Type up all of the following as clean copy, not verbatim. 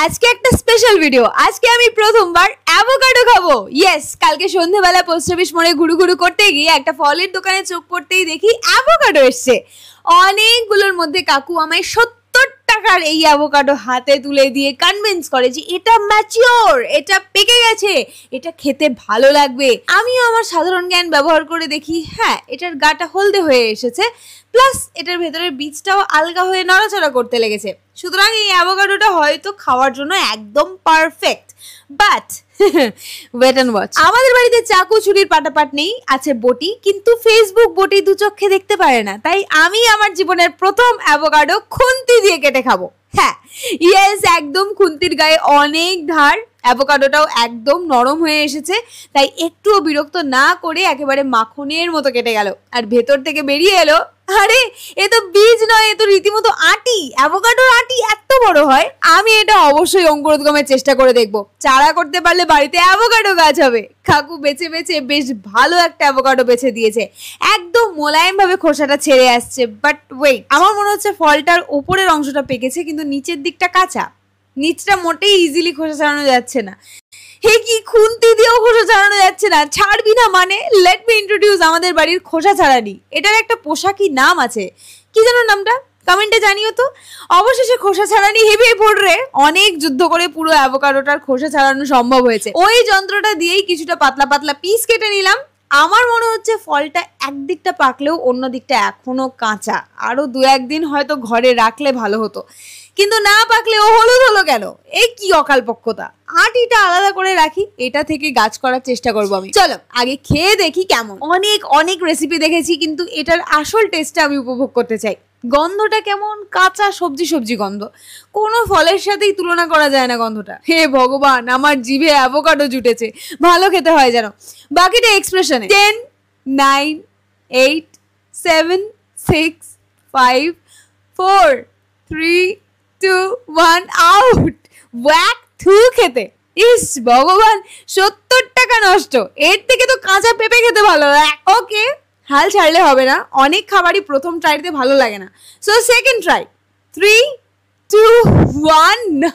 আজকে একটা special video. আজকে আমি প্রথমবার অ্যাভোকাডো খাবো। ইয়েস, কালকে সন্ধ্যেবেলা পোস্ট অফিস মোড়ে ঘুরু ঘুরু করতে গিয়ে একটা ফলের দোকানে চোখ পড়তেই দেখি অ্যাভোকাডো এসছে। অনেকগুলোর মধ্যে কাকু আমায় 70 টাকার এই অ্যাভোকাডো হাতে তুলে দিয়ে কনভিন্স করে যে এটা ম্যাচিওর, এটা পেকে গেছে, এটা খেতে ভালো লাগবে। আমিও আমার সাধারণ জ্ঞান ব্যবহার করে দেখি, হ্যাঁ এটার গাটা হলদে হয়ে এসেছে, প্লাস এটার ভেতরের বীজটাও আলগা হয়ে নড়াচড়া করতে লেগেছে। সুতরাং এই অ্যাভোকাডোটা হয়তো খাওয়ার জন্য একদম perfect. But wait and watch. আমাদের বাড়িতে চাকু ছুরির পাটাপাট নেই, আছে বটি, কিন্তু ফেসবুক বটি দু চোখে দেখতে পারে না। তাই আমি আমার জীবনের প্রথম অ্যাভোকাডো খুন্তি দিয়ে কেটে খাবো। হ্যাঁ ইয়েস, একদম খুন্তির গায়ে অনেক ধার। অ্যাভোকাডোটাও একদম নরম হয়ে এসেছে, তাই একটুও বিরক্ত না করে একেবারে মাখনের মতো কেটে গেল। আর ভেতর থেকে বেরিয়ে এলো, আরে এ তো বীজ নয়, এ তো রীতিমতো আটি। অ্যাভোকাডোর আটি এত বড় হয়? আমি এটা অবশ্যই অঙ্কুরোদ্গমের চেষ্টা করে দেখবো। চারা করতে পারলে বাড়িতে অ্যাভোকাডো গাছ হবে। কাকু বেছে বেছে বেশ ভালো একটা অ্যাভোকাডো বেছে দিয়েছে, একদম মোলায়েম ভাবে খোসাটা ছেড়ে আসছে। বাট ওয়েট, আমার মনে হচ্ছে ফলটার উপরের অংশটা পেকেছে, কিন্তু নিচের দিকটা কাঁচা। নিচটা মোটেই ইজিলি খোসা ছাড়ানো যাচ্ছে না। হে কি, খুন্তি দিয়েও খোসা ছাড়ানো যাচ্ছে না? ছাড়বি না মানে? লেট মি ইন্ট্রোডিউস আমাদের বাড়ির খোসা ছাড়ানি। এটার একটা পোশাকি নাম আছে, কি যেন নামটা? কমেন্টে জানিও তো। অবশেষে খোসা ছাড়ানি হেভে পড়রে অনেক যুদ্ধ করে পুরো অ্যাভোকাডোটার খোসা ছাড়ানো সম্ভব হয়েছে। ওই যন্ত্রটা দিয়েই কিছুটা পাতলা পাতলা পিস কেটে নিলাম। আমার মনে হচ্ছে ফলটা একদিকটা পাকলেও অন্য দিকটা এখনো কাঁচা। আরো 2-1 দিন হয়তো ঘরে রাখলে ভালো হতো, কিন্তু না পাকলে ও হলুদ হলো কেন? এই কি অকালপক্কতা। আটিটা আলাদা করে রাখি, এটা থেকে গাছ করার চেষ্টা করবো আমি। চলো আগে খেয়ে দেখি কেমন। অনেক অনেক রেসিপি দেখেছি, কিন্তু এটার আসল টেস্টটা আমি উপভোগ করতে চাই। গন্ধটা কেমন, কাঁচা সবজি সবজি গন্ধ, কোনো ফলের সাথেই তুলনা করা যায় না গন্ধটা। হে ভগবান, আমার জিভে অ্যাভোকাডো জুটেছে। ভালো খেতে হয় যেন। বাকিটা এক্সপ্রেশনে। 10, 9, 8, 7, 6, 5, 4, 3, 2, 1 আউট। ওয়াক থু খেতে। ইস ভগবান, 70 টাকা নষ্ট। এর থেকে তো কাঁচা পেঁপে খেতে ভালো। ওকে, হাল ছাড়লে হবে না। অনেক খাবারই প্রথম ট্রাইতে ভালো লাগে না, সো সেকেন্ড ট্রাই। 3, 2, 1 না,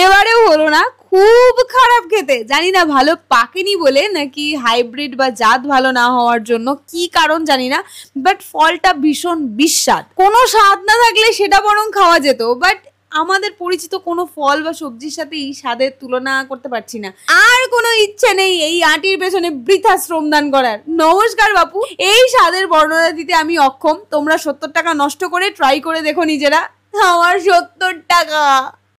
এবারেও হলো না। খুব খারাপ খেতে। জানি না ভালো পাকেনি বলে নাকি হাইব্রিড বা জাত ভালো না হওয়ার জন্য, কি কারণ জানি না, বাট ফলটা ভীষণ বিস্বাদ। কোনো স্বাদ না থাকলে সেটা বরং খাওয়া যেত, বাট আমাদের পরিচিত কোনো ফল বা সবজির সাথে এই স্বাদের তুলনা করতে পারছি না। আর কোনো ইচ্ছে নেই এই আটির পেছনে বৃথা শ্রমদান করার। নমস্কার বাপু, এই স্বাদের বর্ণনা দিতে আমি অক্ষম। তোমরা 70 টাকা নষ্ট করে ট্রাই করে দেখো নিজেরা। আমার 70 টাকা।